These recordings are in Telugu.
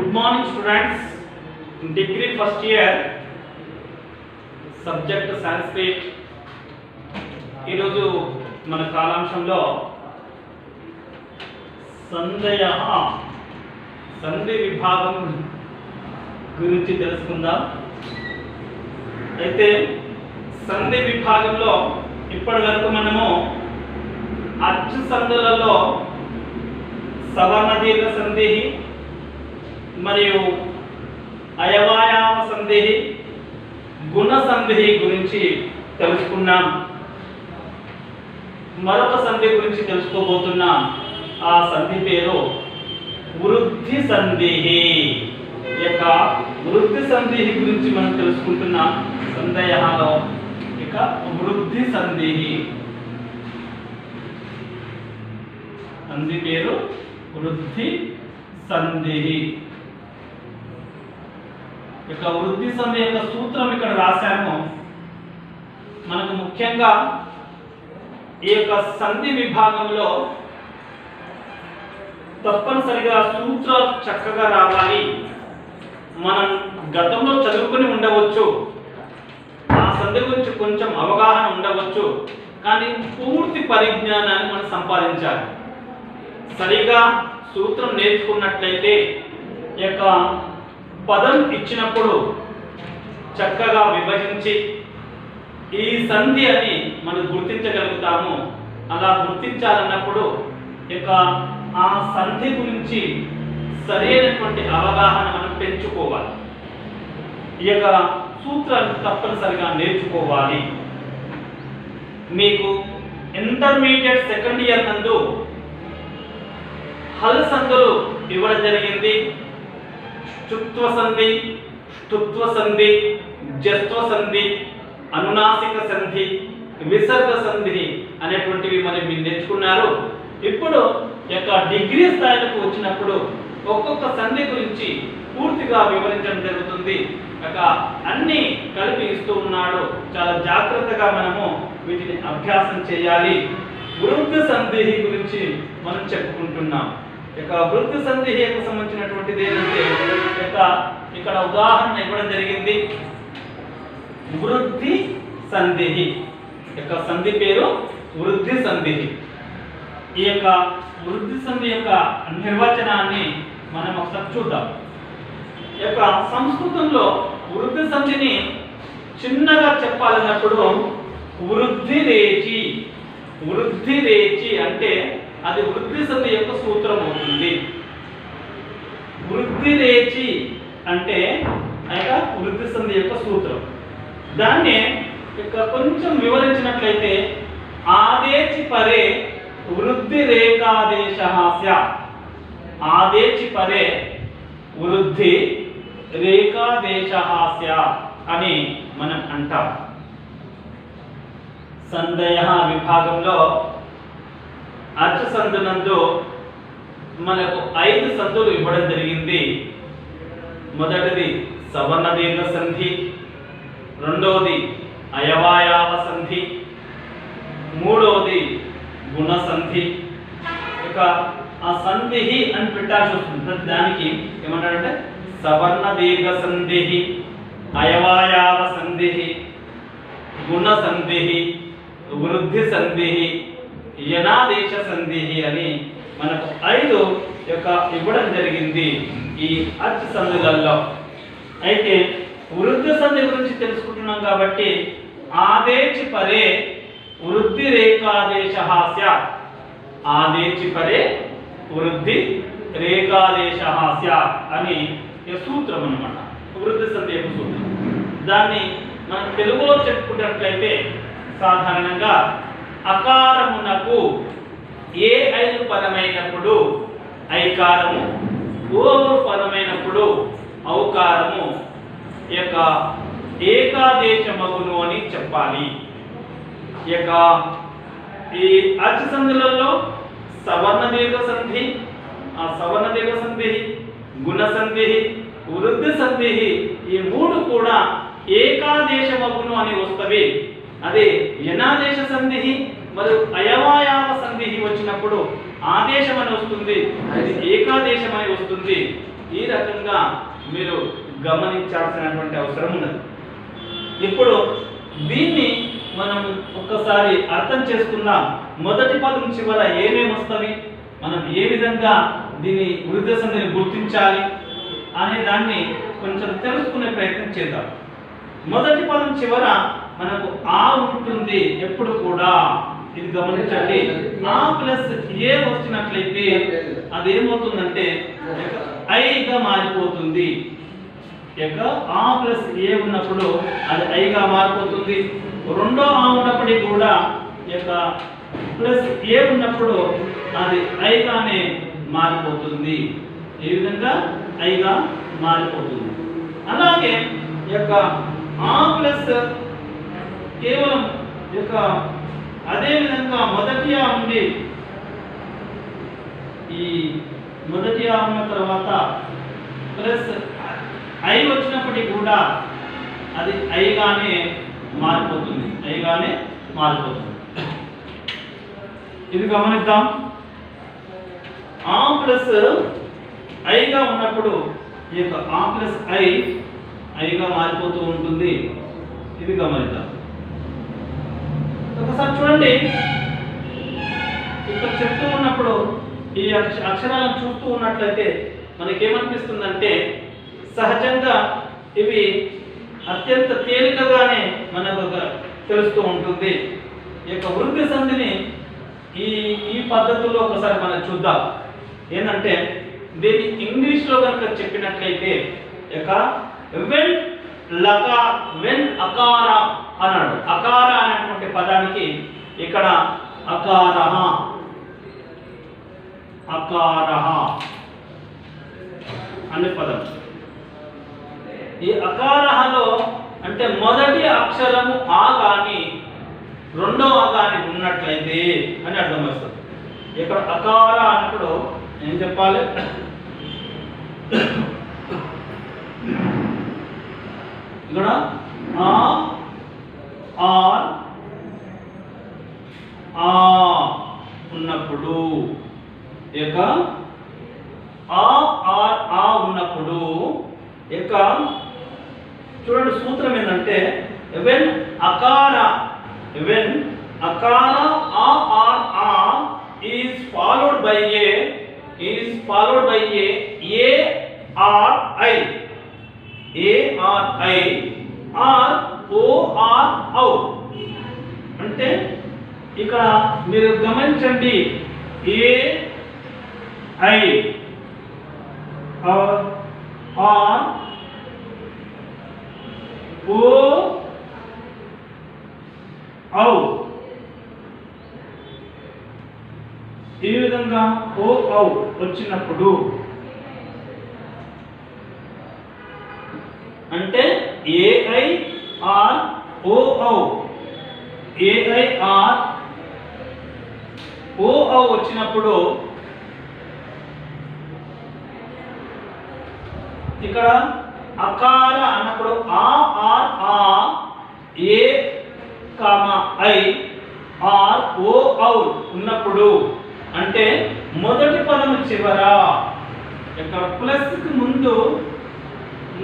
Good morning students. Degree first year subject Sanskrit. ఈరోజు మన కాలాంశంలో సంధి విభాగం గురించి తెలుసుకుందాం. అయితే సంధి విభాగంలో ఇప్పటి వరకు మనము అచ్చు సంధులలో సవర్ణ దీర్ఘ సంధి మరియు అయవాయామ సంధి, గుణ సంధి గురించి తెలుసుకున్నాం. మరొక సంధి గురించి తెలుసుకోబోతున్నాం. ఆ సంధి పేరు వృద్ధి సంధి. ఇక వృద్ధి సంధి గురించి మనం తెలుసుకుంటున్నాం. సందేహాలో ఇక వృద్ధి సంధి. సంధి పేరు వృద్ధి సంధి. ఇక వృద్ధి సంధి యొక్క సూత్రం ఇక్కడ రాశాము. మనకు ముఖ్యంగా ఈ యొక్క సంధి విభాగంలో తప్పనిసరిగా సూత్రాలు చక్కగా రావాలి. మనం గతంలో చదువుకుని ఉండవచ్చు, ఆ సంధి గురించి కొంచెం అవగాహన ఉండవచ్చు, కానీ పూర్తి పరిజ్ఞానాన్ని మనం సంపాదించాలి. సరిగా సూత్రం నేర్చుకున్నట్లయితే ఈ యొక్క పదం ఇచ్చినప్పుడు చక్కగా విభజించి ఈ సంధి అని మనం గుర్తించగలుగుతాము. అలా గుర్తించాలన్నప్పుడు ఇక ఆ సంధి గురించి సరైనటువంటి అవగాహన మనం పెంచుకోవాలి. ఈ యొక్క సూత్రాన్ని తప్పనిసరిగా నేర్చుకోవాలి. మీకు ఇంటర్మీడియట్ సెకండ్ ఇయర్ నందు హల్ సంధులు ఇవ్వడం జరిగింది. చుత్వ సంధి, ష్టుత్వ సంధి, జస్త్వ సంధి, అనునాసిక సంధి, విసర్గ సంధి అనేటువంటివి మరి మీరు నేర్చుకున్నారు. ఇప్పుడు యొక్క డిగ్రీ స్థాయిలకు వచ్చినప్పుడు ఒక్కొక్క సంధి గురించి పూర్తిగా వివరించడం జరుగుతుంది. ఇక అన్ని కలిపి ఇస్తూ ఉన్నాడు. చాలా జాగ్రత్తగా మనము వీటిని అభ్యాసం చేయాలి. వృద్ధి సంధి గురించి మనం చెప్పుకుంటున్నాం. ఇక వృద్ధి సంధికి సంబంధించినటువంటిది ఏంటంటే ఇక్కడ ఉదాహరణ ఇవ్వడం జరిగింది. వృద్ధి సంధి యొక్క సంధి పేరు వృద్ధి సంధి. ఈ యొక్క వృద్ధి సంధి యొక్క నిర్వచనాన్ని మనం ఒకసారి చూద్దాం. ఈ యొక్క సంస్కృతంలో వృద్ధి సంధిని చిన్నగా చెప్పాలన్నప్పుడు వృద్ధి రేచి. వృద్ధి రేచి అంటే అది వృద్ధి సంధి యొక్క సూత్రం అవుతుంది. వృద్ధి రేచి అంటే వృద్ధి సంధి యొక్క సూత్రం. దాన్ని కొంచెం వివరించినట్లయితే ఆదేచి పరే వృద్ధి రేఖాదేశ స్యాత్. ఆదేచి పరే వృద్ధి రేఖాదేశ స్యాత్ అని మనం అంటాం. సందేహ విభాగంలో అచ్చు సంధునందు మనకు 5 సంధులు ఇవ్వడం జరిగింది. మొదటిది సవర్ణ దీర్ఘ సంధి, రెండవది అయవాయావ సంధి, మూడవది గుణ సంధి. ఇక ఆ సంధి అని పెట్టాల్సి వస్తుంది. దానికి ఏమంటారంటే సవర్ణ దీర్ఘ సంధి, అయవాయావ సంధి, గుణ సంధి, వృద్ధి సంధి, యనాదేశ సంధి అని మనకు 5 ఇవ్వడం జరిగింది ఈ అచ్చు సంధులలో. అయితే వృద్ధి సంధి గురించి తెలుసుకుంటున్నాం కాబట్టి ఆదేచి పరే వృద్ధి రేఖాదేశ స్యాత్. ఆదేచి పరే వృద్ధి రేఖాదేశ స్యాత్ అని సూత్రం అన్నమాట. వృద్ధి సంధి యొక్క సూత్రం. దాన్ని మనం తెలుగులో చెప్పుకున్నట్లయితే సాధారణంగా అకారమునకు ఏ ఐదు పదమైనప్పుడు ఐకారము, ఓరు పదమైనప్పుడు ఔకారము యొక్క ఏకాదేశమగును అని చెప్పాలి. ఈ అచ్చు సంధులలో సవర్ణ దీర్ఘ సంధి, సవర్ణ దీర్ఘ సంధి, గుణ సంధి, వృద్ధి సంధి ఈ 3 కూడా ఏకాదేశమగును అని వస్తవి. అదే యనాదేశ సంధి మరియు అయవాయావ సంధి వచ్చినప్పుడు ఆదేశం అని వస్తుంది, అది ఏకాదేశం అని వస్తుంది. ఈ రకంగా మీరు గమనించాల్సినటువంటి అవసరం ఉన్నది. ఇప్పుడు దీన్ని మనం ఒక్కసారి అర్థం చేసుకుందాం. మొదటి పదం చివర ఏమేమి వస్తవి, మనం ఏ విధంగా దీని వృద్ధి సంధిని గుర్తించాలి అనే దాన్ని కొంచెం తెలుసుకునే ప్రయత్నం చేద్దాం. మొదటి పదం చివర మనకు ఆ ఉంటుంది ఎప్పుడు కూడా. ఇది గమనించండి. ఆ ప్లస్ ఏ వచ్చినట్లయితే అది ఏమవుతుందంటే ఐగా మారిపోతుంది. ఆ ప్లస్ ఏ ఉన్నప్పుడు అది ఐగా మారిపోతుంది. రెండో ఆ ఉన్నప్పటికీ కూడా ప్లస్ ఏ ఉన్నప్పుడు అది ఐగానే మారిపోతుంది. ఈ విధంగా ఐగా మారిపోతుంది. అలాగే ఆ ప్లస్ కేవలం అదే విధంగా మొదటి ఆ ఉండి ఈ మొదటి ఆ ఉన్న తర్వాత ప్లస్ ఐ వచ్చినప్పటికీ కూడా అది ఐగానే మారిపోతుంది. ఇది గమనిద్దాం. ఆ ప్లస్ ఐగా ఉన్నప్పుడు ఆ ప్లస్ ఐగా మారిపోతూ ఉంటుంది. ఇది గమనిద్దాం. ఒకసారి చూడండి, ఇక్కడ చెప్తూ ఉన్నప్పుడు ఈ అక్షరాలను చూస్తూ ఉన్నట్లయితే మనకేమనిపిస్తుందంటే సహజంగా ఇవి అత్యంత తేలికగానే మనకు తెలుస్తూ ఉంటుంది. వృద్ధి సంధిని ఈ పద్ధతుల్లో ఒకసారి మనం చూద్దాం. ఏంటంటే దీన్ని ఇంగ్లీష్లో కనుక చెప్పినట్లయితే వెన్ అకార అన్నాడు. అకార అనేటువంటి పదానికి ఇక్కడ అకారః అనే పదం. ఈ అకారహలో అంటే మొదటి అక్షరము ఆ గాని రెండో ఆ గాని ఉన్నట్లయితే అని అర్థం వస్తుంది. ఇక్కడ అకార అన్నప్పుడు ఏం చెప్పాలి? ఇక్కడ ఉన్నప్పుడు ఉన్నప్పుడు చూడండి, సూత్రం ఏంటంటే వెన్ అకార is followed by a or I or o or au. అంటే ఇక్కడ మీరు గమనించండి, ఏ ఐ or ఓ ఔ. ఈ విధంగా ఓ ఔ వచ్చినప్పుడు అంటే ఏఐ ఆర్ ఓ ఔ వచ్చినప్పుడు ఇక్కడ అకార అన్నప్పుడు ఏ ఐ ఆర్ ఓ ఔ ఉన్నప్పుడు అంటే మొదటి పదము చివర ఇక్కడ ప్లస్ కి ముందు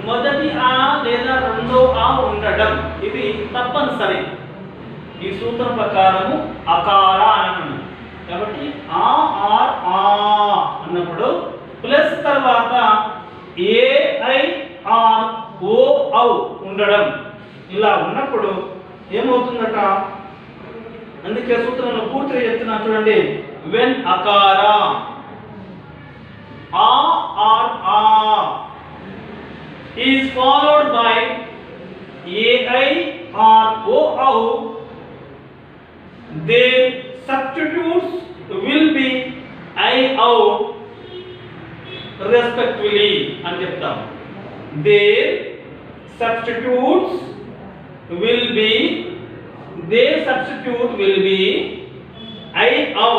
మొదటి ఆ లేదా రెండో ఆ ఉండడం ఇది తప్పనిసరి. ఈ సూత్రం ప్రకారము అకార అని. కాబట్టి ఆర్ అన్నప్పుడు ప్లస్ తర్వాత ఏఐ ఆర్ ఓ ఔ ఉండడం. ఇలా ఉన్నప్పుడు ఏమవుతుందట? అందుకే సూత్రంలో పూర్తిగా చెప్తున్నా చూడండి. వెన్ అకార is followed by ai or o their substitutes will be I O respectively అని చెప్తాం. their substitute will be I O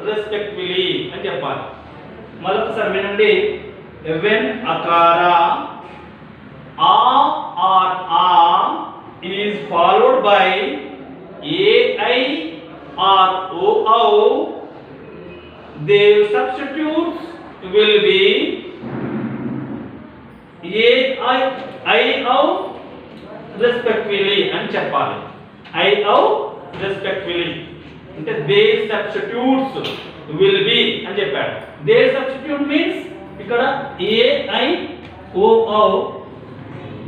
respectively అని చెప్పాలి. మరొకసారి వినండి. వెన్ అకార is followed by ai or o their substitutes will be A I ఔ రెస్పెక్టివ్లీ అని చెప్పాలి. ఐ ఔ రెస్పెక్టివ్లీ అంటే దేర్ సబ్స్టిట్యూట్స్ విల్ బి అని చెప్పాడు. దేర్ సబ్స్టిట్యూట్ మీన్స్ ఇక్కడ ఏ ఐ ఓ ఔ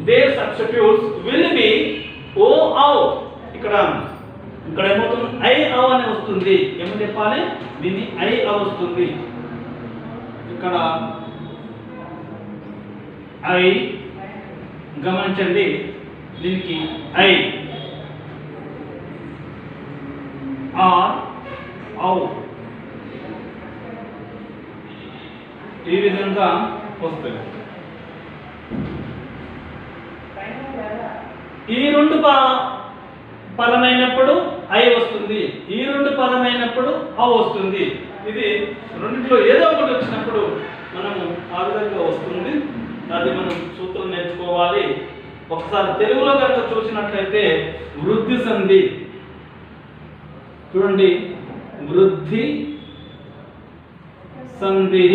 దేర్ సబ్స్టిట్యూట్స్ విల్ బి ఓ ఔ ఇక్కడ ఏమవుతుంది ఐ ఔ అని వస్తుంది. ఏమని చెప్పాలి దీన్ని ఐ ఔ వస్తుంది. ఇక్కడ ఐ గమనించండి దీనికి ఐ ఆర్ ఔ ఈ విధంగా వస్తుంది. ఈ రెండు పదమైనప్పుడు ఐ వస్తుంది, ఈ రెండు పదమైనప్పుడు ఔ వస్తుంది. ఇది రెండిట్లో ఏదో ఒకటి వచ్చినప్పుడు మనము ఆ విధంగా వస్తుంది. అది మనం సూత్రం నేర్చుకోవాలి. ఒకసారి తెలుగులో కనుక చూసినట్లయితే వృద్ధి సంధి చూడండి, వృద్ధి సంధి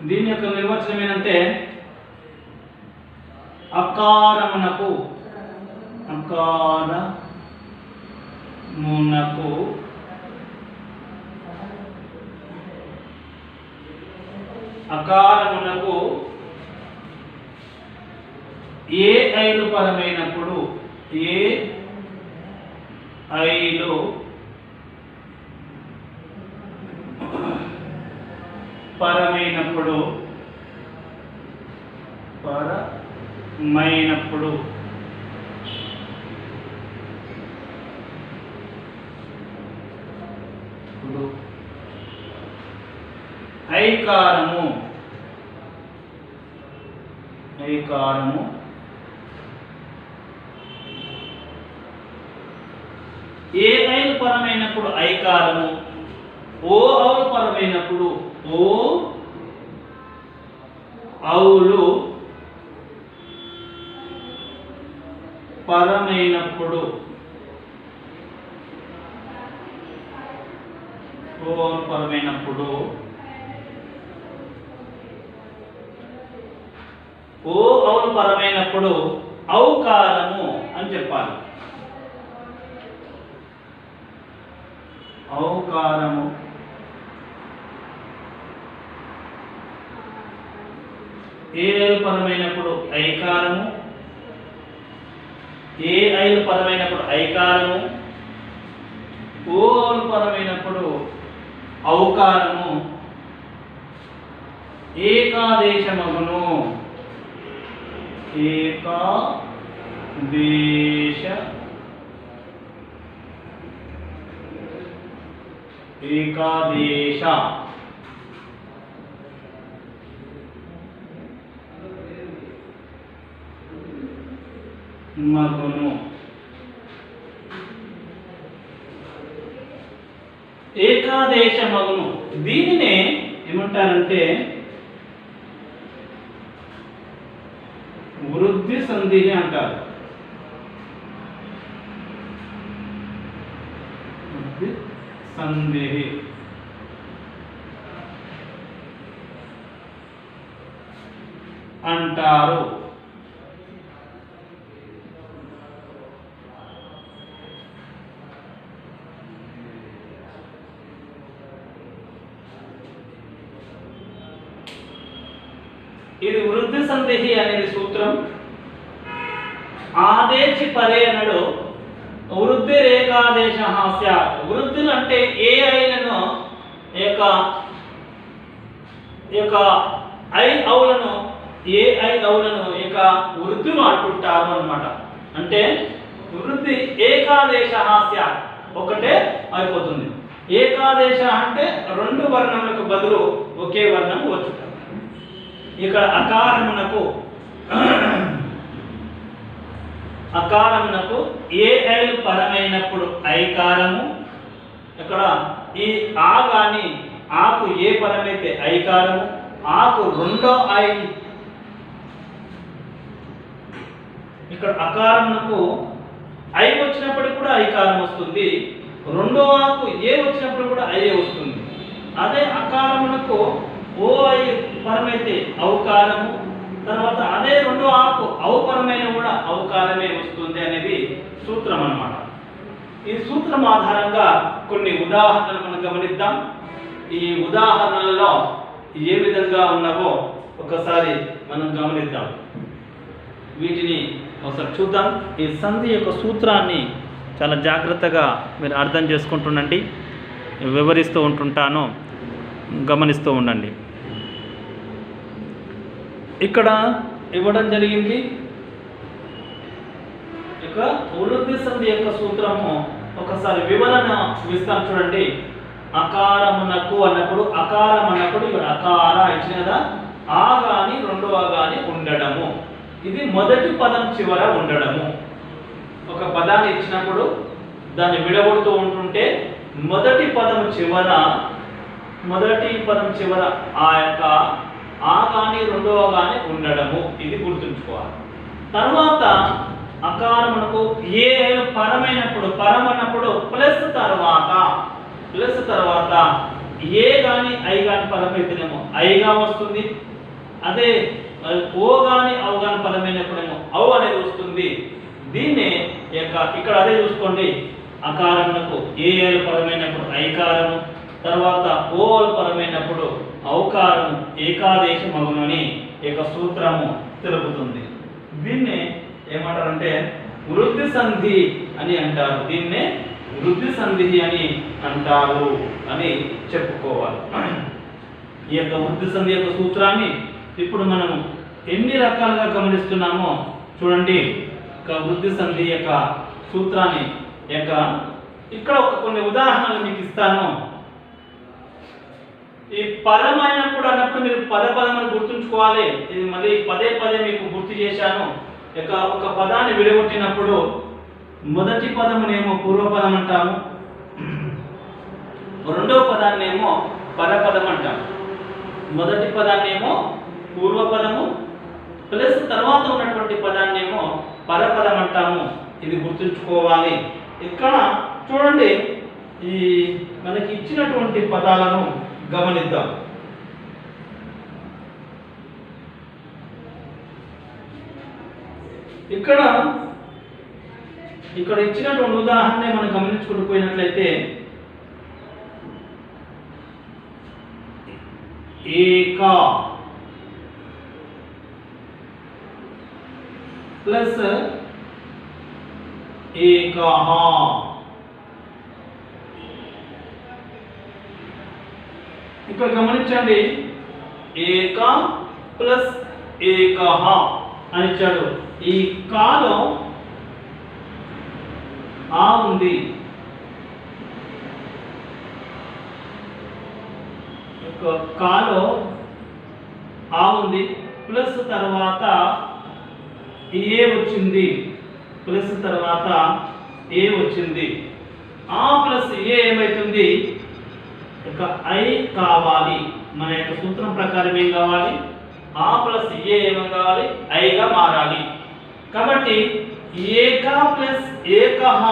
దీని యొక్క నిర్వచనం ఏంటంటే అకారమునకు ఏ ఐలు పరమైనప్పుడు ఏ ఐలు పరమైనప్పుడు ఐకారము ఏ ఐలు పరమైనప్పుడు ఐకారము, ఓ ఔలు పరమైనప్పుడు ఓ ఔలు పరమైనప్పుడు ఓ ఔలు పరమైనప్పుడు ఔకారము అని చెప్పాలి. ఔకారము ఏ ఐలు పరమైనప్పుడు ఐకారము, ఏ ఐలు పరమైనప్పుడు ఐకారము, ఓ ఔలు పరమైనప్పుడు ఔకారము ఏకాదేశమగును. ఏకాదేశ మగును. ఏకాదేశ మగును దీనినే ఏమంటారంటే వృద్ధి సంధి అంటారు. వృద్ధి సంధి అంటారు. ఇది వృద్ధి సంధి అనేది సూత్రం. ఆదేచి పరే అనడు వృద్ధి రేఖాదేశ స్యాత్. వృద్ధులు అంటే ఏ ఐలను ఐ ఔలను వృద్ధులు అంటుంటారు అన్నమాట. అంటే వృద్ధి ఏకాదేశ స్యాత్ ఒకటే అయిపోతుంది. ఏకాదేశ అంటే రెండు వర్ణములకు బదులు ఒకే వర్ణం వచ్చుట. ఇక్కడ అకారమునకు ఏ ఐలు పరమైనప్పుడు ఐకారము. ఇక్కడ ఈ ఆ గాని ఆకు ఏ పరమైతే ఐకారము, ఆకు రెండో ఐ. ఇక్కడ అకారమునకు ఐ వచ్చినప్పుడు కూడా ఐకారం వస్తుంది, రెండో ఆకు ఏ వచ్చినప్పుడు కూడా ఐ వస్తుంది. అదే అకారమునకు ఓ ఐ పరమైతే ఔకారము, తర్వాత అదే రెండో ఆకు ఔపరమైన కూడా ఔకారమే వస్తుంది అనేది సూత్రం అన్నమాట. ఈ సూత్రం ఆధారంగా కొన్ని ఉదాహరణలు మనం గమనిద్దాం. ఈ ఉదాహరణలలో ఏ విధంగా ఉన్నావో ఒకసారి మనం గమనిద్దాం. వీటిని ఒకసారి చూద్దాం. ఈ సంధి యొక్క సూత్రాన్ని చాలా జాగ్రత్తగా మీరు అర్థం చేసుకుంటుండండి, వివరిస్తూ ఉంటుంటాను, గమనిస్తూ ఉండండి. ఇక్కడ ఇవ్వడం జరిగింది. ఇక వృద్ధి సంధి యొక్క సూత్రము ఒకసారి వివరణ ఇస్తాం చూడండి. అకారమునకు అన్నప్పుడు, అకారం అన్నప్పుడు ఇక్కడ అకార ఇచ్చిన కదా, ఆ గాని రెండవ గాని ఉండడము, ఇది మొదటి పదం చివర ఉండడము. ఒక పదాన్ని ఇచ్చినప్పుడు దాన్ని విడగొడుతూ ఉంటుంటే మొదటి పదం చివర ఆ యొక్క ఆ గాని రెండవ గాని ఉండడము, ఇది గుర్తుంచుకోవాలి. తర్వాత అకారమునకు ఏ పరమైనప్పుడు, పరం అన్నప్పుడు ప్లస్ తర్వాత ఏ గాని ఐ గాని పరమైతేనేమో ఐగా వస్తుంది. అదే ఓ గాని ఔ గాని పరమైనప్పుడేమో ఔ అనేది వస్తుంది. దీన్నే ఇక్కడ అదే చూసుకోండి. అకారమునకు ఏ పరమైనప్పుడు ఐకారము, తర్వాత ఓ పరమైనప్పుడు ఔకారము ఏకాదేశమగునని సూత్రము తెలుపుతుంది. దీన్నే ఏమంటారంటే వృద్ధి సంధి అని అంటారు. దీన్నే వృద్ధి సంధి అని అంటారు అని చెప్పుకోవాలి. ఈ యొక్క వృద్ధి సంధి యొక్క సూత్రాన్ని ఇప్పుడు మనం ఎన్ని రకాలుగా గమనిస్తున్నామో చూడండి. వృద్ధి సంధి యొక్క సూత్రాన్ని ఇక్కడ కొన్ని ఉదాహరణలు మీకు ఇస్తాను. ఈ పరమైనప్పుడు అన్నప్పుడు మీరు పదపదమని గుర్తుంచుకోవాలి. ఇది మళ్ళీ పదే మీకు గుర్తు చేశాను. ఒక పదాన్ని విడగొట్టినప్పుడు మొదటి పదమునేమో పూర్వపదం అంటాము, రెండవ పదాన్నేమో పరపదం అంటాము. మొదటి పదాన్నేమో పూర్వపదము ప్లస్ తర్వాత ఉన్నటువంటి పదాన్నేమో పరపదం అంటాము. ఇది గుర్తుంచుకోవాలి. ఇక్కడ చూడండి, ఈ మనకి ఇచ్చినటువంటి పదాలను గమనిద్దాం. ఇక్కడ ఇచ్చినటువంటి ఉదాహరణ మనం గమనించుకుంటూ పోయినట్లయితే ఏకా ప్లస్ ఏకః, ఇక్కడ గమనించండి. ఏక ప్లస్ ఏకః అని ఇచ్చాడు. ఈ కాలో ఆ ఉంది, కాలో ఆ ఉంది, ప్లస్ తర్వాత ఏ వచ్చింది, ప్లస్ తర్వాత ఏ వచ్చింది. ఆ ప్లస్ ఏ ఏమైతుంది, ఇక ఐ కావాలి. మన యొక్క సూత్రం ప్రకారం ఏం కావాలి, ఆ ప్లస్ ఏ ఏమని కావాలి, ఐగా మారాలి. కాబట్టి ఏక ప్లస్ ఏకః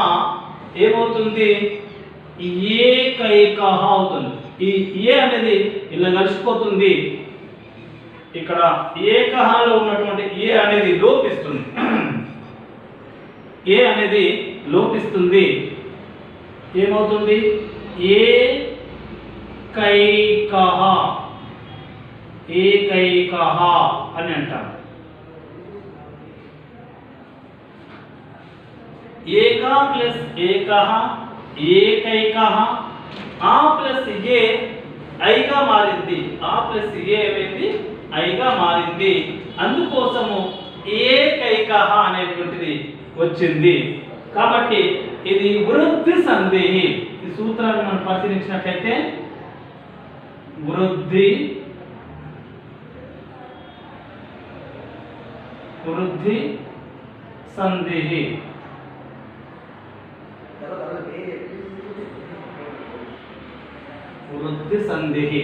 ఏమవుతుంది, ఏకైకః అవుతుంది. ఈ ఏ అనేది ఇలా కలిసిపోతుంది. ఇక్కడ ఏకఃలో ఉన్నటువంటి ఏ అనేది లోపిస్తుంది. ఏ అనేది లోపిస్తుంది. ఏమవుతుంది, ఏకైకః, ఏకైకః అని అంటారు. ఏక ప్లస్ ఏకః ఏకైకః, ఆ ప్లస్ ఏ ఐగా మారింది. ఆ ప్లస్ ఏ ఏమైంది, ఐగా మారింది. అందుకోసము ఏకైకః అనేటువంటిది వచ్చింది. కాబట్టి ఇది వృద్ధి సంధి. ఈ సూత్రాన్ని మనం పరిశీలించినట్లయితే వృద్ధి సంధి. వృద్ధి సంధి.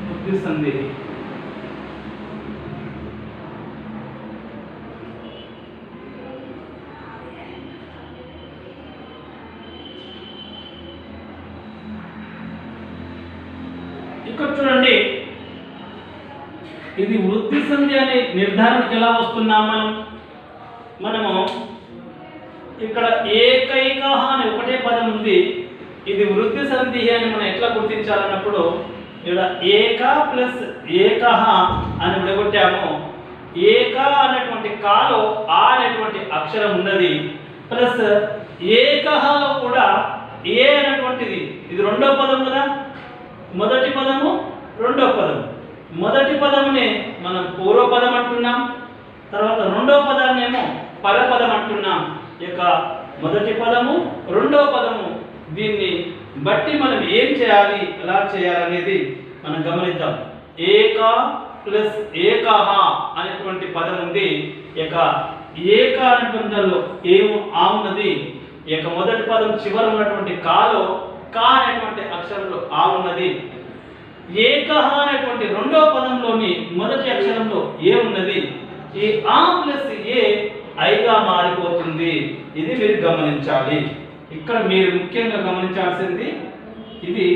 వృద్ధి సంధి. ఇక్కడ చూడండి, ఇది వృద్ధి సంధి అనే నిర్ధారణకు ఎలా వస్తున్నాం మనము ఇక్కడ ఏకైక అనే ఒకటే పదం ఉంది, ఇది వృద్ధి సంధి అని మనం ఎట్లా గుర్తించాలన్నప్పుడు ఇక్కడ ఏక ప్లస్ ఏక అని విడగొట్టాము. ఏక అనేటువంటి కాలో ఆ అనేటువంటి అక్షరం ఉన్నది, ప్లస్ ఏకహలో కూడా ఏ అనేటువంటిది, ఇది రెండో పదం కదా, మొదటి పదము రెండో పదము. మొదటి పదమునే మనం పూర్వపదం అంటున్నాం, తర్వాత రెండో పదాన్ని ఏమో పరపదం అంటున్నాం. ఇక మొదటి పదము రెండో పదము, దీన్ని బట్టి మనం ఏం చేయాలి, ఎలా చేయాలనేది మనం గమనిద్దాం. ఏక ప్లస్ ఏకహ అనేటువంటి పదం ఉంది. ఇక ఏక అనేటువంటి దానిలో ఏమో ఆ ఉన్నది. ఇక మొదటి పదం చివర ఉన్నటువంటి కాలో కా అనేటువంటి అక్షరంలో ఆ ఉన్నది. ఏకహ అనేటువంటి రెండో పదంలోని మొదటి అక్షరంలో ఏ ఉన్నది. ఈ ఆ ప్లస్ ఏ ఐగా మారిపోతుంది. ఇది మీరు గమనించాలి. ఇక్కడ మీరు ముఖ్యంగా గమనించాల్సింది ఇది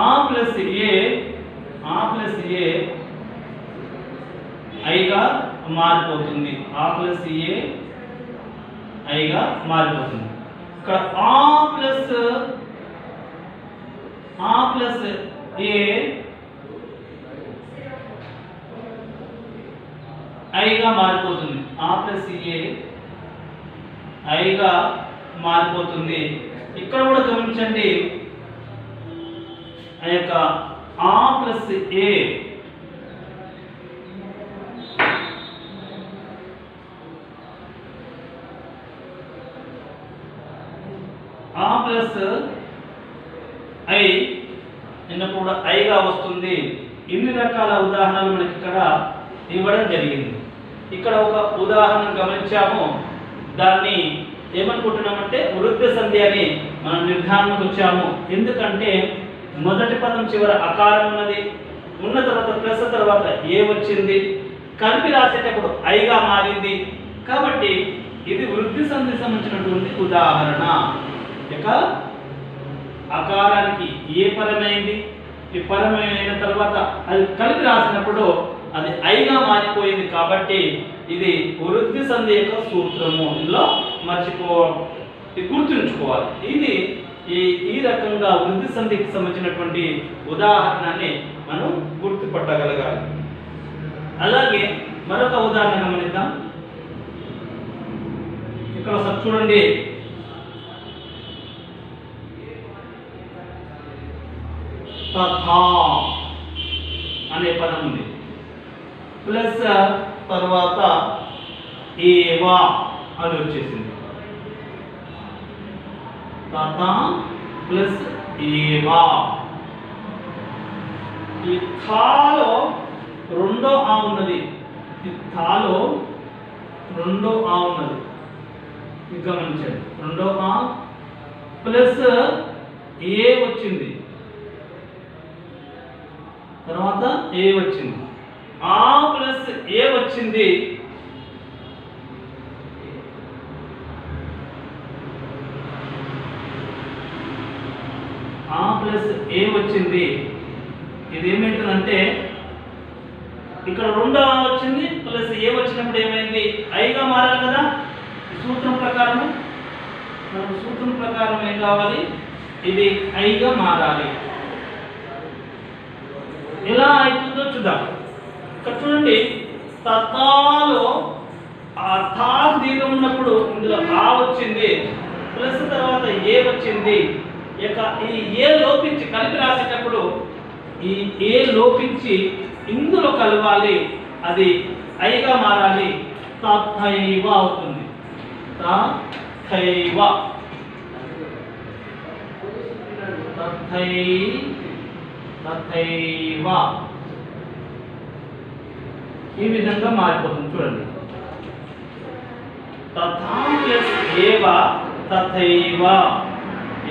ఆ ప్లస్ ఏ ఐగా మారిపోతుంది. ఆ ప్లస్ ఏ ఐగా మారిపోతుంది. ఇక్కడ ఆ ప్లస్ ఏ ఐగా మారిపోతుంది. ఆ ప్లస్ ఏ ఐగా మారిపోతుంది. ఇక్కడ కూడా గమనించండి, ఆ యొక్క ఆ ప్లస్ ఏ ఆ ప్లస్ ఐ ఎన్నప్పుడు ఐగా వస్తుంది. ఇన్ని రకాల ఉదాహరణలు మనకి ఇక్కడ ఇవ్వడం జరిగింది. ఇక్కడ ఒక ఉదాహరణ గమనించాము, దాన్ని ఏమనుకుంటున్నామంటే వృద్ధి సంధి అని మనం నిర్ధారణకు వచ్చాము. ఎందుకంటే మొదటి పదం చివర అకారం ఉన్నది, ఉన్న తర్వాత ప్లస్ తర్వాత ఏ వచ్చింది, కలిపి రాసేటప్పుడు ఐగా మారింది. కాబట్టి ఇది వృద్ధి సంధి సంబంధించినటువంటి ఉదాహరణ. ఇక అకారానికి ఏ పరమైంది, ఈ పరమైన తర్వాత అది కలిపి రాసినప్పుడు అది ఐగా మారిపోయింది. కాబట్టి ఇది వృద్ధి సంధి యొక్క సూత్రము. ఇందులో గుర్తుంచుకోవాలి. ఇది ఈ రకంగా వృద్ధి సంధికి సంబంధించినటువంటి ఉదాహరణని మనం గుర్తుపట్టగలగాలి. అలాగే మరొక ఉదాహరణ గమనిద్దాం. ఇక్కడ ఒకసారి చూడండి, తథా అనే పదం ఉంది, ప్లస్ తర్వాత ఏవా అని వచ్చేసింది. తథా ప్లస్ ఏవా. ఈ థాలో రెండో ఆ ఉన్నది, ఈ థాలో రెండో ఆ ఉన్నది, గమనించండి. రెండో ఆ ప్లస్ ఏ వచ్చింది, తర్వాత ఏ వచ్చింది, ఆ ప్లస్ ఏ వచ్చింది. ఆ ప్లస్ ఏ వచ్చింది. ఇది ఏమైతుందంటే ఇక్కడ రెండో ఆ వచ్చింది, ప్లస్ ఏ వచ్చినప్పుడు ఏమైంది, ఐగా మారాలి కదా. సూత్రం ప్రకారం ఏం కావాలి, ఇది ఐగా మారాలి. ఎలా అవుతుందో చూద్దాం. ఇక్కడ చూడండి, తథాలో ఆ థా దీర్ఘం ఉన్నప్పుడు ఇందులో ఆ వచ్చింది, ప్లస్ తర్వాత ఏ వచ్చింది. ఇక ఈ ఏ లోపించి కలిపి రాసేటప్పుడు ఈ ఏ లోపించి ఇందులో కలవాలి, అది ఐగా మారాలి. తథైవ అవుతుంది. తథైవ ఈ విధంగా మారిపోతుంది. చూడండి, తథా ప్లస్ ఏవ తథైవ.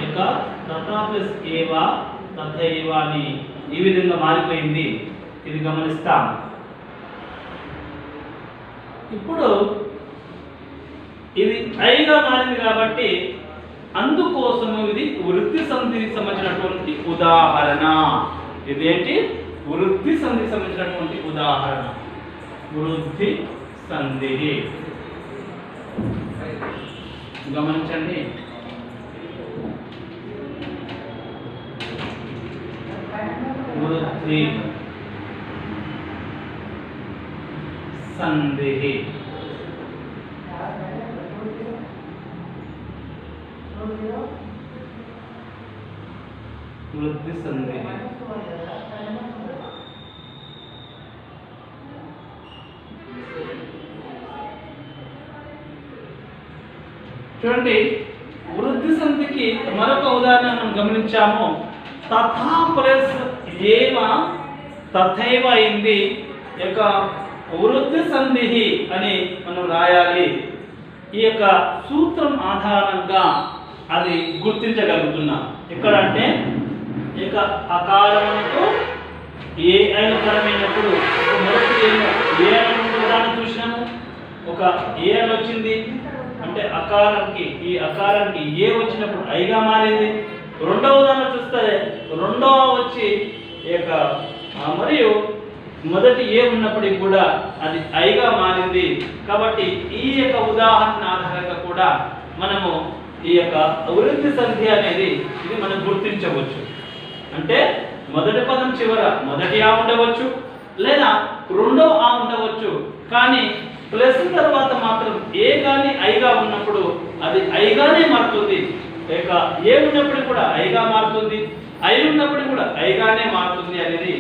ఇక తథా ప్లస్ ఏవ తథైవ అని ఈ విధంగా మారిపోయింది. ఇది గమనిస్తాం. ఇప్పుడు ఇది ఐగా మారింది కాబట్టి అందుకోసము ఇది వృద్ధి సంధికి సంబంధించినటువంటి ఉదాహరణ. ఇదేంటి? వృద్ధి సంధికి సంబంధించినటువంటి ఉదాహరణ. వృద్ధి సంధి గమనించండి. వృద్ధి సంధి వృద్ధి సంధి చూడండి. వృద్ధి సంధికి మరొక ఉదాహరణ మనం గమనించాము. తథా ప్లస్ ఏవ తథైవ అయింది యొక్క వృద్ధి సంధి అని మనం రాయాలి. ఈ యొక్క సూత్రం ఆధారంగా అది గుర్తించగలుగుతున్నాం. ఇక్కడ అంటే ఇక అకారమునకు ఏ అయిన పరమైనప్పుడు మొదటి ఏ అయినప్పుడు ఉదాహరణ చూసినాము. ఒక ఏ అని వచ్చింది అంటే అకారానికి, ఈ అకారానికి ఏ వచ్చినప్పుడు ఐగా మారింది. రెండవ ఉదాహరణ చూస్తే రెండవ వచ్చి ఇక మరియు మొదటి ఏ ఉన్నప్పటికీ కూడా అది ఐగా మారింది. కాబట్టి ఈ యొక్క ఉదాహరణ ఆధారంగా కూడా మనము ఈ యొక్క వృద్ధి సంధి అనేది ఇది మనం గుర్తించవచ్చు. అంటే మొదటి పదం చివర మొదటి ఆ ఉండవచ్చు, లేదా రెండో ఆ ఉండవచ్చు. కానీ ప్లస్ తర్వాత మాత్రం ఏ కానీ ఐగా ఉన్నప్పుడు అది ఐగానే మారుతుంది. ఇక ఏ ఉన్నప్పుడు కూడా ఐగా మారుతుంది, ఐ ఉన్నప్పుడు కూడా ఐగానే మారుతుంది అనేది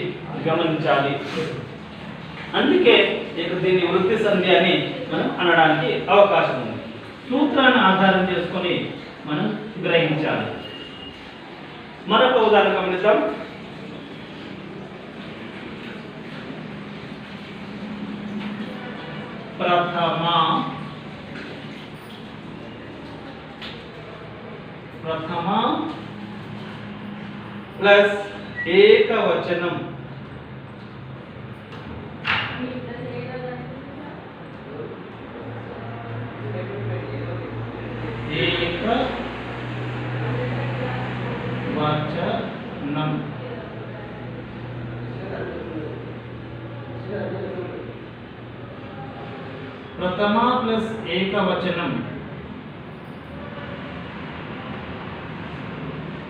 గమనించాలి. అందుకే ఇక దీన్ని వృద్ధి సంధి అని మనం అనడానికి అవకాశం ఉంది. సూత్రాన్ని ఆధారం చేసుకొని మనం గ్రహించాలి. మరొక ఉదాహరణ గమనిద్దాం. ప్రథమ ప్లస్ ఏకవచనం ఏకవచనం ప్రథమ ప్లస్ ఏకవచనం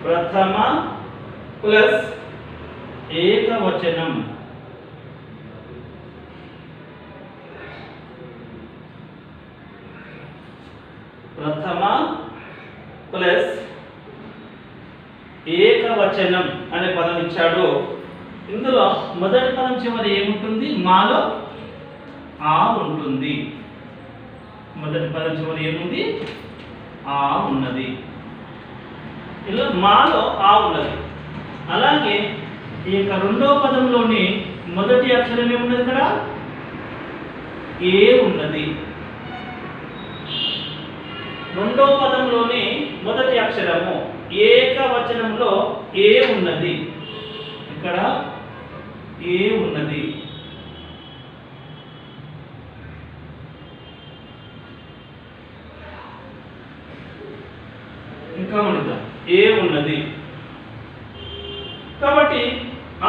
ప్రథమ ప్లస్ ఏకవచనం ప్రథమ ప్లస్ ఏకవచనం అనే పదం ఇచ్చాడు. ఇందులో మొదటి పదం చివరి ఏముంటుంది? మాలో ఆ ఉంటుంది. మొదటి పదం చివరి ఏముంది? ఆ ఉన్నది. ఇలా మాలో ఆ ఉన్నది. అలాగే ఈ యొక్క రెండో పదంలోని మొదటి అక్షరం ఏమున్నది? ఇక్కడ ఏ ఉన్నది. రెండో పదంలోని మొదటి అక్షరము ఏకవచనంలో ఏ ఉన్నది. ఇక్కడ ఏ ఉన్నది. ఇంకా మనకు ఏ ఉన్నది. కాబట్టి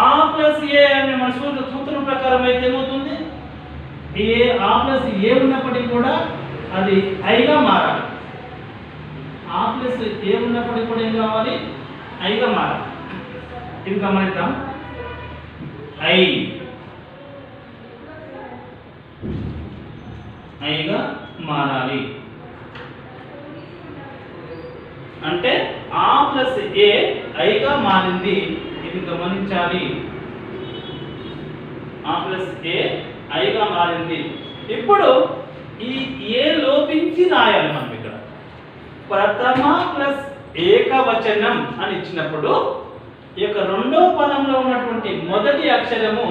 ఆ ప్లస్ ఏ అనే మన సూత్రం ప్రకారం అయితే ఏమవుతుంది? ఏ ఆ ప్లస్ ఏ ఉన్నప్పటికీ కూడా అది ఐగా మారాలి. ఆ ప్లస్ ఏ ఉన్నప్పటికీ కూడా ఏం కావాలి? ఐగా మారాలి. ఇది గమనిద్దాం. ఐగా మారాలి అంటే ఆ ప్లస్ ఏ ఐగా మారింది. ఇది గమనించాలి. ఆ ప్లస్ ఏ ఐగా మారింది. ఇప్పుడు ఈ ఏ లోపించి రాయాలి మనం. ఇక్కడ ప్రథమ ప్లస్ ఏకవచనం అని ఇచ్చినప్పుడు ఈ యొక్క రెండో పదంలో ఉన్నటువంటి మొదటి అక్షరము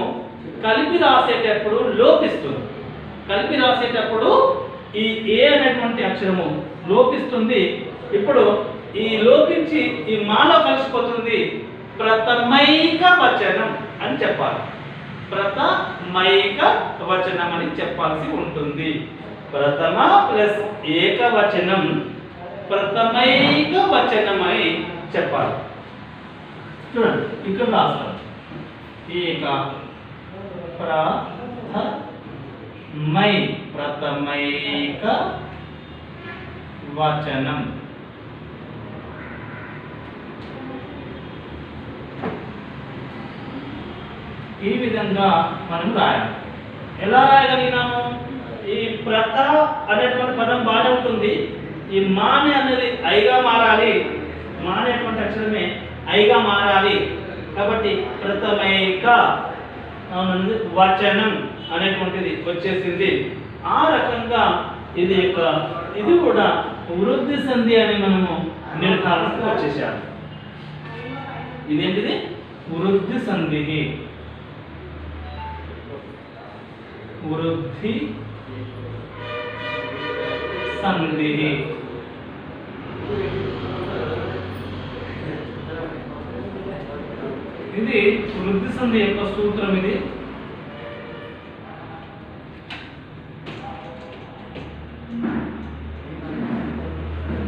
కలిపి రాసేటప్పుడు లోపిస్తుంది. కలిపి రాసేటప్పుడు ఈ ఏ అనేటువంటి అక్షరము లోపిస్తుంది. ఇప్పుడు ఈ లోపించి ఈ మాలో కలిసిపోతుంది. ప్రథమైక వచనం అని చెప్పాలి. ప్రథమైక వచనం అని చెప్పాల్సి ఉంటుంది. ప్రథమ ప్లస్ ఏకవచనం ప్రథమైక వచనమై చెప్పాలి. చూడండి ఇక్కడ రాస్తాం ఏక ప్రథమైక వచనం. ఈ విధంగా మనం రాయాలి. ఎలా రాయగలిగినాము? ఈ ప్రత అనేటువంటి పదం బాగానే ఉంటుంది. ఈ మానే అనేది ఐగా మారాలి. మా అనేటువంటి అక్షరమే ఐగా మారాలి. కాబట్టి ప్రథమైక వచనం అనేటువంటిది వచ్చేసింది. ఆ రకంగా ఇది కూడా వృద్ధి సంధి అని మనము నిర్ధారణకు వచ్చేసాము. ఇదేంటిది? వృద్ధి సంధి. వృద్ధి సంధి. ఇది వృద్ధి సంధి యొక్క సూత్రం. ఇది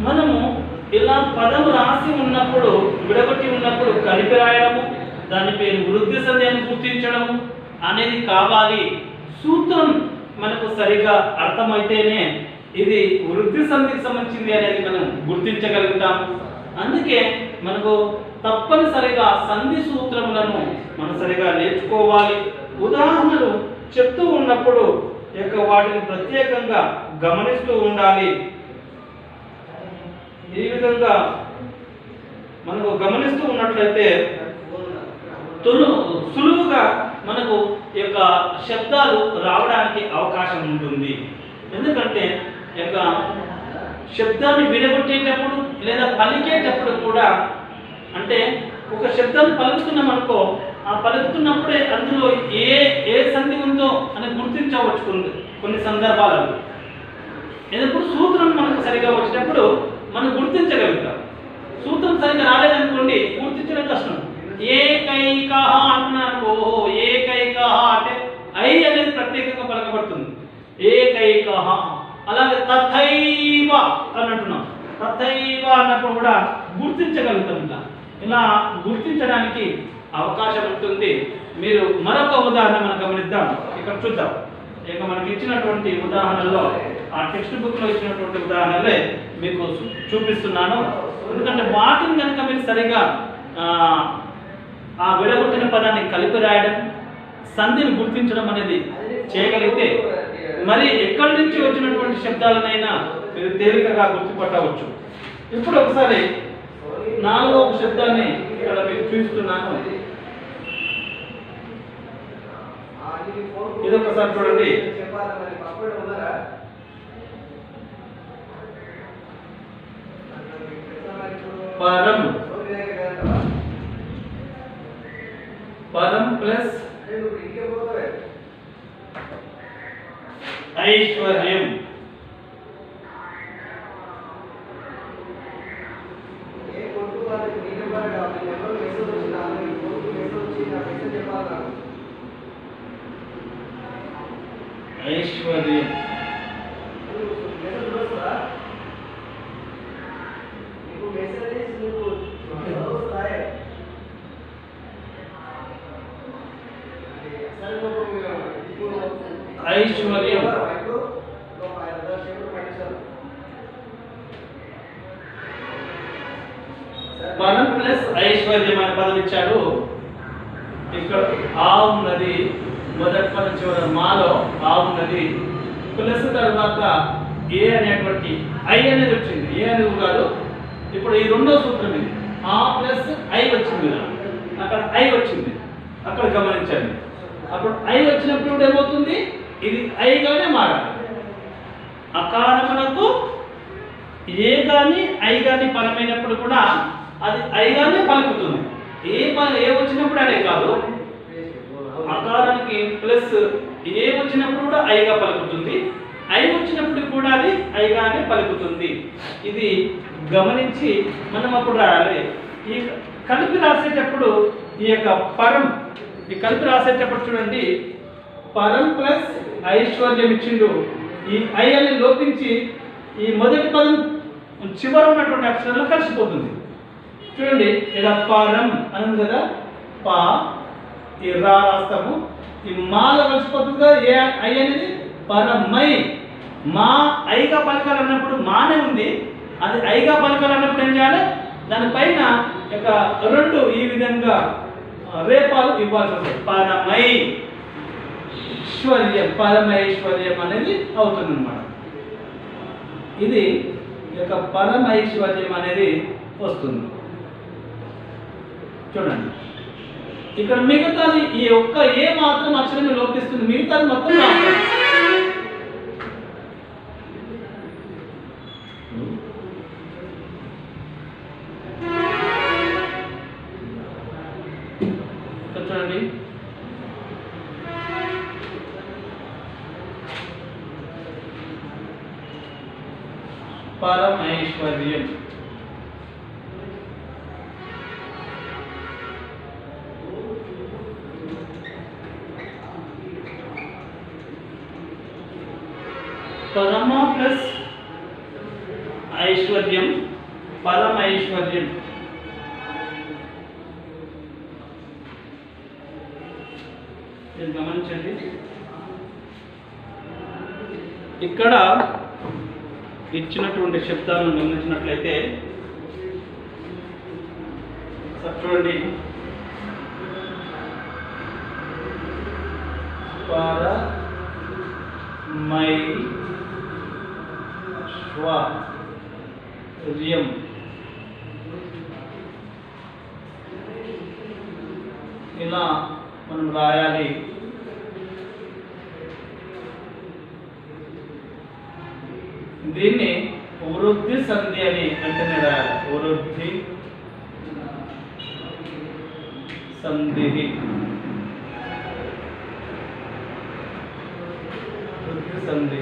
మనము ఇలా పదం రాసి ఉన్నప్పుడు, విడగొట్టి ఉన్నప్పుడు కలిపి రాయడము, దాని పేరు వృద్ధి సంధి అని గుర్తించడము అనేది కావాలి. సూత్రం మనకు సరిగా అర్థమైతేనే ఇది వృద్ధి సంధికి సంబంధించింది అనేది మనం గుర్తించగలుగుతాం. అందుకే మనకు తప్పనిసరిగా సంధి సూత్రములను మనం సరిగా నేర్చుకోవాలి. ఉదాహరణలు చెప్తూ ఉన్నప్పుడు వాటిని ప్రత్యేకంగా గమనిస్తూ ఉండాలి. ఈ విధంగా మనకు గమనిస్తూ ఉన్నట్లయితే సులువుగా మనకు శబ్దాలు రావడానికి అవకాశం ఉంటుంది. ఎందుకంటే శబ్దాన్ని విడగొట్టేటప్పుడు లేదా పలికేటప్పుడు కూడా, అంటే ఒక శబ్దాన్ని పలుకుతున్నాం అనుకో, ఆ పలుకుతున్నప్పుడే అందులో ఏ సంధి ఉందో అని గుర్తించవచ్చు కొన్ని సందర్భాలలో. ఎందుకు? సూత్రం మనకు సరిగా వచ్చినప్పుడు మనం గుర్తించగలుగుతాం. సూత్రం సరిగా రాలేదనుకోండి, గుర్తించడం కష్టం. ఏకైక అంటున్నాను, ఏకైక అంటే ఐ అనేది ప్రత్యేకంగా పలకబడుతుంది. ఏకైక. అలాగే తథైవ అని అంటున్నాం. తథైవ అన్నప్పుడు కూడా గుర్తించగలుగుతాం. ఇలా గుర్తించడానికి అవకాశం ఉంటుంది. మీరు మరొక ఉదాహరణ మనం గమనిద్దాం. ఇక్కడ చూద్దాం. మనకి ఇచ్చినటువంటి ఉదాహరణలో, ఆ టెక్స్ట్ బుక్ లో ఇచ్చినటువంటి ఉదాహరణలే మీకు చూపిస్తున్నాను. ఎందుకంటే వాటిని కనుక మీరు సరిగా ఆ విడగొట్టిన పదాన్ని కలిపి రాయడం, సంధిని గుర్తించడం అనేది చేయగలిగితే మరి ఎక్కడి నుంచి వచ్చినటువంటి శబ్దాలనైనా మీరు తేలికగా గుర్తుపట్టవచ్చు. ఇప్పుడు ఒకసారి 4వ శబ్దాన్ని ఇక్కడ మీకు చూపిస్తున్నాను. ఇది ఒకసారి చూడండి. పరం. పరం ప్లస్ ఐశ్వర్యం. ఐశ్వర్యం. ఐశ్వర్యం. మనం ప్లస్ ఐశ్వర్యం అనే పదం ఇచ్చాడు. ఇక్కడ ఆ ఉన్నది, మొదటి పదం చివర మాలో ఆ ఉన్నది, ప్లస్ తర్వాత ఏ అనేటువంటి ఐ అనేది వచ్చింది. ఏ అనేది కాదు. ఇప్పుడు ఈ రెండో సూత్రం ఇది. ఆ ప్లస్ ఐ వచ్చింది కదా, అక్కడ ఐ వచ్చింది, అక్కడ గమనించండి. అప్పుడు ఐ వచ్చినప్పుడు ఏమవుతుంది? ఇది ఐగానే మారాలి. అకారమునకు ఏ కానీ ఐ కానీ పరమైనప్పుడు కూడా అది ఐగానే పలుకుతుంది. ఏ వచ్చినప్పుడు అనే కాదు, అకారానికి ప్లస్ ఏ వచ్చినప్పుడు కూడా ఐగా పలుకుతుంది, ఐ వచ్చినప్పుడు కూడా అది ఐగానే పలుకుతుంది. ఇది గమనించి మనం అప్పుడు రాయాలి. ఈ కలిపి రాసేటప్పుడు ఈ పరం, ఈ కలిపి రాసేటప్పుడు చూడండి, పరం ప్లస్ ఐశ్వర్యం ఇచ్చిండు. ఈ ఐ అని లోపించి ఈ మొదటి పదం చివర ఉన్నటువంటి అక్షరంలో కలిసిపోతుంది. చూడండి ఇలా పరం అని ఉంది కదా, పా ఈ రా రాస్తాము, ఈ మాలో కలిసిపోతుందిగా ఏ ఐ అనేది పరమై. మా ఐగా పలకాలన్నప్పుడు మానే ఉంది, అది ఐగా పలకాలన్నప్పుడు ఏం చేయాలి, దానిపైన ఇక రెండు ఈ విధంగా రేపాలు ఇవ్వాల్సి వస్తుంది. పరమైశ్వర్యం, పరమైశ్వర్యం అనేది అవుతుంది అన్నమాట. ఇది ఇక పరమైశ్వర్యం అనేది వస్తుంది. చూడండి ఇక్కడ మిగతాది ఈ ఒక్క ఏ మాత్రం అక్షరమే లోపిస్తుంది, మిగతాది మొత్తం రాస్తారు. చూడండి పరమైశ్వర్యం, పరమ ప్లస్ ఐశ్వర్యం, పరమైశ్వర్యం. గమనించండి ఇక్కడ ఇచ్చినటువంటి శబ్దాలను గమనించినట్లయితే చూడండి పరమైశ్వర్యం, ఇలా మనం రాయాలి. దీన్ని వృద్ధి సంధి అని వెంటనే రాయాలి. వృద్ధి సంధి, వృద్ధి సంధి.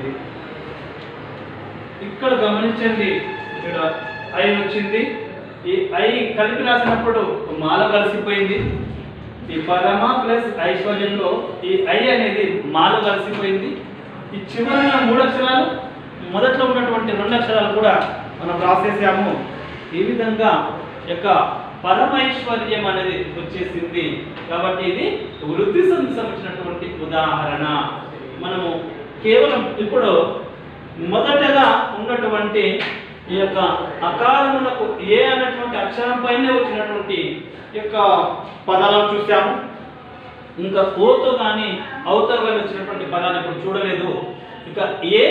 ఇక్కడ గమనించండి, ఇక్కడ ఐ వచ్చింది, ఈ ఐ కలిపి రాసినప్పుడు మాల కలిసిపోయింది. ఈ పరమ ప్లస్ ఐశ్వర్యంలో ఈ ఐ అనేది మాల కలిసిపోయింది. ఈ చివరిన మూడు అక్షరాలు, మొదట్లో ఉన్నటువంటి రెండు అక్షరాలు కూడా మనం రాసేసాము. ఈ విధంగా యొక్క పరమైశ్వర్యం అనేది వచ్చేసింది. కాబట్టి ఇది వృద్ధి సంధికి సంబంధించినటువంటి ఉదాహరణ. మనము కేవలం ఇప్పుడు మొదటగా ఉన్నటువంటి ఈ యొక్క అకారములకు ఏ అన్నటువంటి అక్షరం పైనే వచ్చినటువంటి యొక్క పదాలను చూసాము. ఇంకా ఓతో కానీ ఔతో కానీ వచ్చినటువంటి పదాన్ని ఇప్పుడు చూడలేదు. ఇక ఏ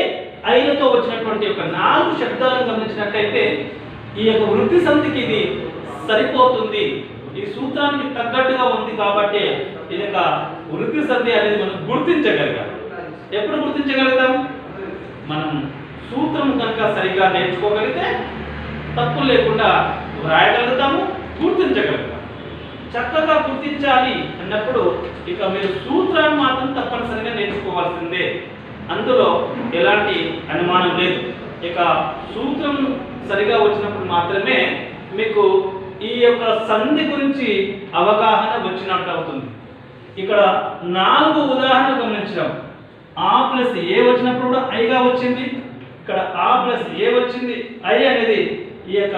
ఐలతో వచ్చినటువంటి యొక్క 4 శబ్దాలను గమనించినట్లయితే ఈ యొక్క వృద్ధి సంధికి ఇది సరిపోతుంది, ఈ సూత్రానికి తగ్గట్టుగా ఉంది. కాబట్టి ఇది యొక్క వృద్ధి సంధి అనేది మనం గుర్తించగలిగాం. ఎప్పుడు గుర్తించగలుగుతాం? మనం సూత్రం కనుక సరిగ్గా నేర్చుకోగలిగితే తప్పు లేకుండా వ్రాయగలుగుతాము, గుర్తించగలుగుతాం. చక్కగా గుర్తించాలి అన్నప్పుడు ఇక మీరు సూత్రాన్ని మాత్రం తప్పనిసరిగా నేర్చుకోవాల్సిందే, అందులో ఎలాంటి అనుమానం లేదు. ఇక సూత్రం సరిగా వచ్చినప్పుడు మాత్రమే మీకు ఈ యొక్క సంధి గురించి అవగాహన వచ్చినట్టు అవుతుంది. ఇక్కడ 4 ఉదాహరణలు గమనించాం. ఆ ప్లస్ ఏ వచ్చినప్పుడు కూడా ఐగా వచ్చింది, ఇక్కడ ఆ ప్లస్ ఏ వచ్చింది, ఐ అనేది ఈ యొక్క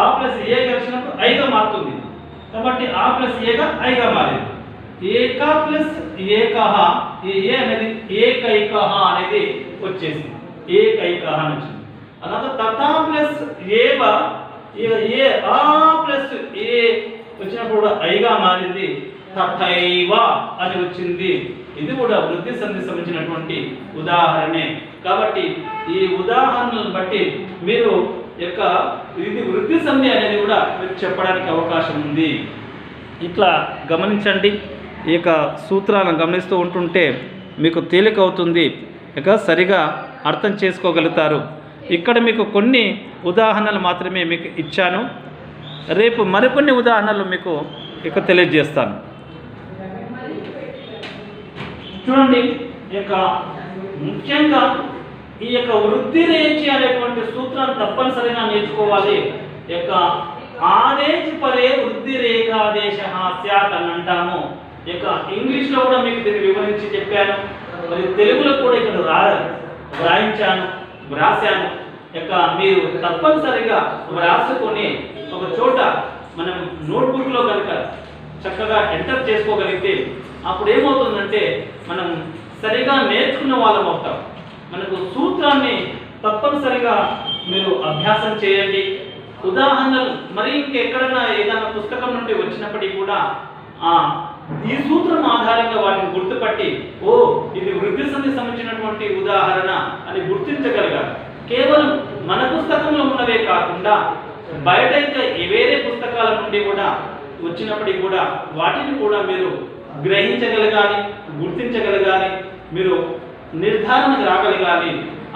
ఆ ప్లస్ ఏ వచ్చినప్పుడు ఐగా మారుతుంది. కాబట్టి ఆ ప్లస్ ఏగా ఐగా మారింది. ఏక ప్లస్ ఏకహ, ఈ ఏ అనేది ఏకైకహ అనేది వచ్చేసింది, ఏకైకహ అని వచ్చింది. అలాగే తథా ప్లస్ ఏవ, ఏ ఆ ప్లస్ ఏ వచ్చినప్పుడు కూడా ఐగా మారింది, తథైవ అని వచ్చింది. ఇది కూడా వృద్ధి సంధి సంబంధించినటువంటి ఉదాహరణే. కాబట్టి ఈ ఉదాహరణలను బట్టి మీరు యొక్క ఇది వృద్ధి సంధి అనేది కూడా మీరు చెప్పడానికి అవకాశం ఉంది. ఇట్లా గమనించండి, ఈ యొక్క సూత్రాలను గమనిస్తూ ఉంటుంటే మీకు తేలిక అవుతుంది, ఇక సరిగా అర్థం చేసుకోగలుగుతారు. ఇక్కడ మీకు కొన్ని ఉదాహరణలు మాత్రమే మీకు ఇచ్చాను. రేపు మరికొన్ని ఉదాహరణలు మీకు ఇక తెలియజేస్తాను. చూడండి, ఈ యొక్క ముఖ్యంగా ఈ యొక్క వృద్ధి రేచి అనేటువంటి సూత్రాన్ని తప్పనిసరిగా నేర్చుకోవాలి. ఈ యొక్క ఆదేశ పరే వృద్ధి రేఖాదేశ స్యాత్ అని అంటాము. ఈ యొక్క ఇంగ్లీష్లో కూడా మీకు దీన్ని వివరించి చెప్పాను, మరి తెలుగులో కూడా ఇక్కడ వ్రాయించాను, వ్రాసాను. మీరు తప్పనిసరిగా వ్రాసుకొని ఒక చోట మనం నోట్బుక్లో కనుక చక్కగా ఎంటర్ చేసుకోగలిగితే అప్పుడు ఏమవుతుందంటే మనం సరిగా నేర్చుకున్న వాళ్ళం అవుతాం. మనకు సూత్రాన్ని తప్పనిసరిగా మీరు అభ్యాసం చేయండి. ఉదాహరణలు మరి ఇంకెక్కడైనా ఏదైనా పుస్తకం నుండి వచ్చినప్పటికీ కూడా ఈ సూత్రం ఆధారంగా వాటిని గుర్తుపట్టి ఇది వృద్ధి సంధి సంబంధించినటువంటి ఉదాహరణ అని గుర్తించగలగాలి. కేవలం మన పుస్తకంలో ఉన్నవే కాకుండా బయట ఇంకా వేరే పుస్తకాల నుండి కూడా వచ్చినప్పటికీ కూడా వాటిని కూడా మీరు గ్రహించగలగాలి, గుర్తించగలగాలి, మీరు నిర్ధారణకు రాగలగాలి.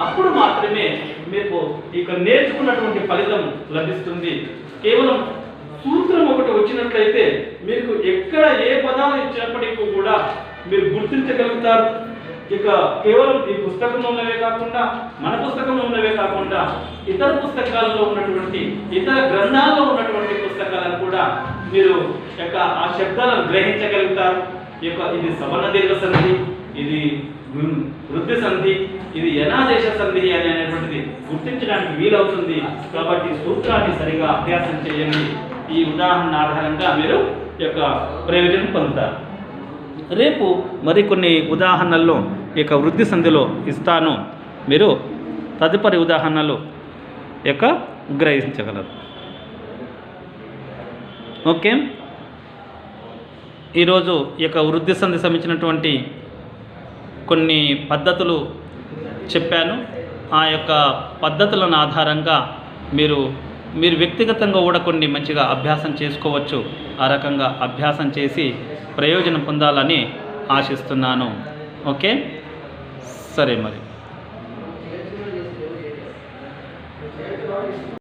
అప్పుడు మాత్రమే మీకు ఇక నేర్చుకున్నటువంటి ఫలితం లభిస్తుంది. కేవలం సూత్రం ఒకటి వచ్చినట్లయితే మీకు ఎక్కడ ఏ పదాలు ఇచ్చినప్పటికీ కూడా మీరు గుర్తించగలుగుతారు. ఇక కేవలం ఈ పుస్తకంలో ఉన్నవే కాకుండా మన పుస్తకంలో ఉన్నవే కాకుండా ఇతర పుస్తకాలలో ఉన్నటువంటి ఇతర గ్రంథాల్లో ఉన్నటువంటి పుస్తకాలను కూడా మీరు ఆ శబ్దాలను గ్రహించగలుగుతారు. ఇది సవర్ణ దీర్ఘ సంధి, ఇది వృద్ధి సంధి, ఇది యనాదేశ సంధి అనేటువంటిది గుర్తించడానికి వీలవుతుంది. కాబట్టి సూత్రాన్ని సరిగా అభ్యాసం చేయండి. ఈ ఉదాహరణ ఆధారంగా మీరు ప్రయోజనం పొందుతారు. రేపు మరికొన్ని ఉదాహరణల్లో వృద్ధి సంధిలో ఇస్తాను. మీరు తదుపరి ఉదాహరణలు గ్రహించగలరు. ఓకే, ఈరోజు వృద్ధి సంధి సంబంధించినటువంటి కొన్ని పద్ధతులు చెప్పాను. ఆ పద్ధతులను ఆధారంగా మీరు వ్యక్తిగతంగా కూడా కొన్ని మంచిగా అభ్యాసం చేసుకోవచ్చు. ఆ రకంగా అభ్యాసం చేసి ప్రయోజనం పొందాలని ఆశిస్తున్నాను. ఓకే, సరే మరి.